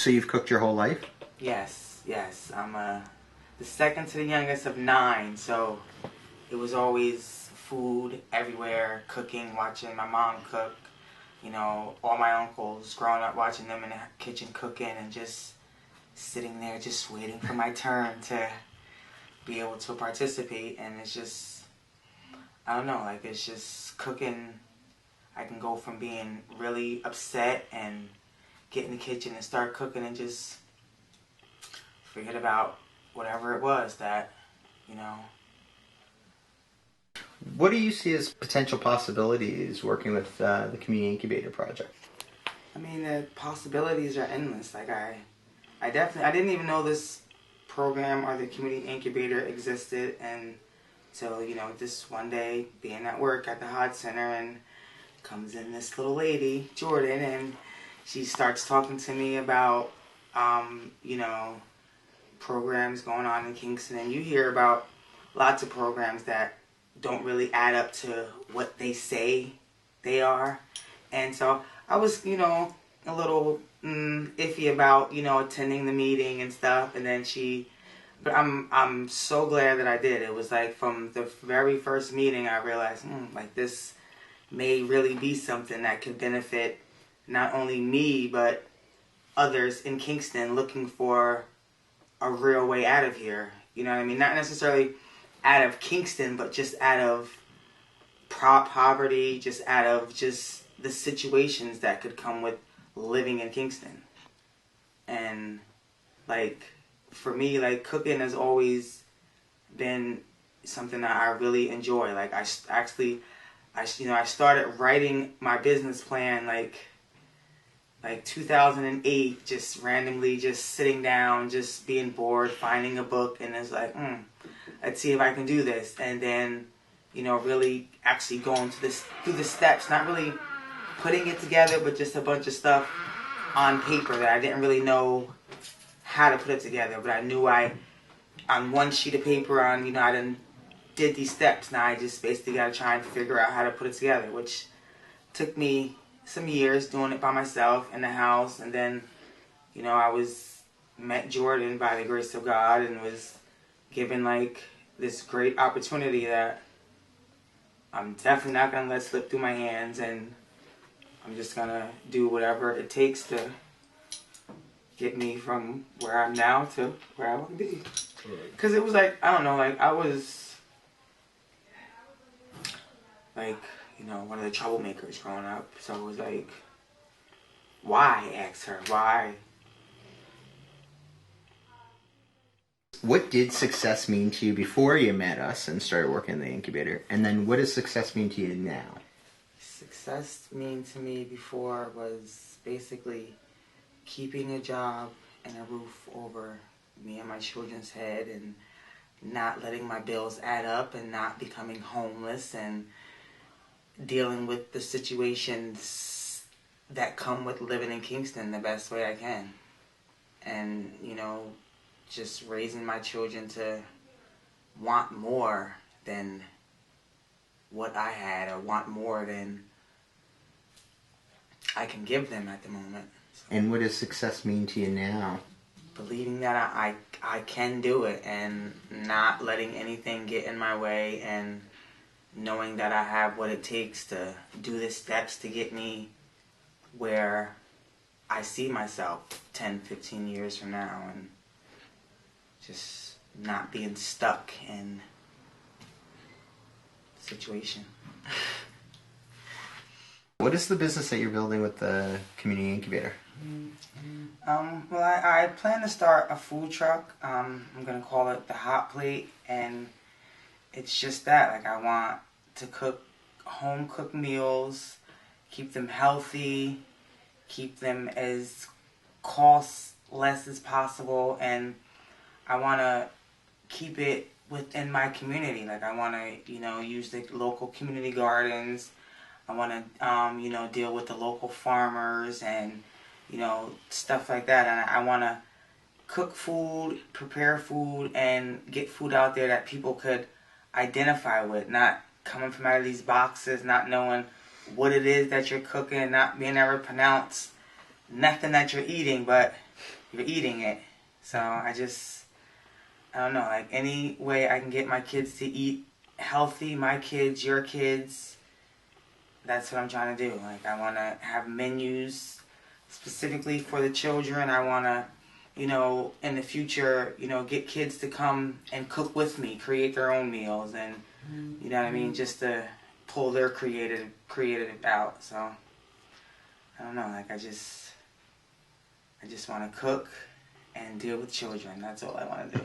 So you've cooked your whole life? Yes, yes. I'm the second to the youngest of 9, so it was always food everywhere, cooking, watching my mom cook. You know, all my uncles, growing up watching them in the kitchen cooking and just sitting there just waiting for my turn to be able to participate. And it's just, I don't know, like it's just cooking. I can go from being really upset and get in the kitchen and start cooking and just forget about whatever it was that, you know. What do you see as potential possibilities working with the Community Incubator Project? I mean, the possibilities are endless. Like I didn't even know this program or the Community Incubator existed until, you know, this one day being at work at the Hod Center, and comes in this little lady, Jordan, and she starts talking to me about, you know, programs going on in Kingston. And you hear about lots of programs that don't really add up to what they say they are. And so I was, you know, a little iffy about, you know, attending the meeting and stuff. And then but I'm so glad that I did. It was like from the very first meeting I realized, like this may really be something that could benefit not only me, but others in Kingston looking for a real way out of here. You know what I mean? Not necessarily out of Kingston, but just out of poverty, just out of just the situations that could come with living in Kingston. And like for me, like cooking has always been something that I really enjoy. Like I started writing my business plan like 2008, just randomly just sitting down, just being bored, finding a book, and it's like, let's see if I can do this. And then, you know, really actually going through the steps, not really putting it together, but just a bunch of stuff on paper that I didn't really know how to put it together. But I knew on one sheet of paper, I did these steps. Now I just basically got to try and figure out how to put it together, which took me some years doing it by myself in the house. And then, you know, met Jordan by the grace of God and was given like this great opportunity that I'm definitely not going to let slip through my hands, and I'm just going to do whatever it takes to get me from where I'm now to where I want to be. Because it was like, I don't know, like I was like, you know, one of the troublemakers growing up. So it was like, why? Ask her, why? What did success mean to you before you met us and started working in the incubator? And then what does success mean to you now? Success mean to me before was basically keeping a job and a roof over me and my children's head, and not letting my bills add up, and not becoming homeless, and dealing with the situations that come with living in Kingston the best way I can. And, you know, just raising my children to want more than what I had, or want more than I can give them at the moment. So, and what does success mean to you now? believing that I can do it, and not letting anything get in my way, and knowing that I have what it takes to do the steps to get me where I see myself 10, 15 years from now, and just not being stuck in the situation. What is the business that you're building with the Community Incubator? Well, I plan to start a food truck. I'm going to call it the Hot Plate, and it's just that. Like, I want to cook home-cooked meals, keep them healthy, keep them as cost-less as possible, and I want to keep it within my community. Like, I want to, you know, use the local community gardens. I want to, you know, deal with the local farmers and, you know, stuff like that. And I want to cook food, prepare food, and get food out there that people could identify with, not coming from out of these boxes, not knowing what it is that you're cooking, not being able to pronounce nothing that you're eating, but you're eating it. So I don't know, like any way I can get my kids to eat healthy, my kids, your kids, that's what I'm trying to do. Like I want to have menus specifically for the children. I want to, in the future, get kids to come and cook with me, create their own meals, and you know what I mean, just to pull their creative out. So I don't know, like I just want to cook and deal with children. That's all I want to do.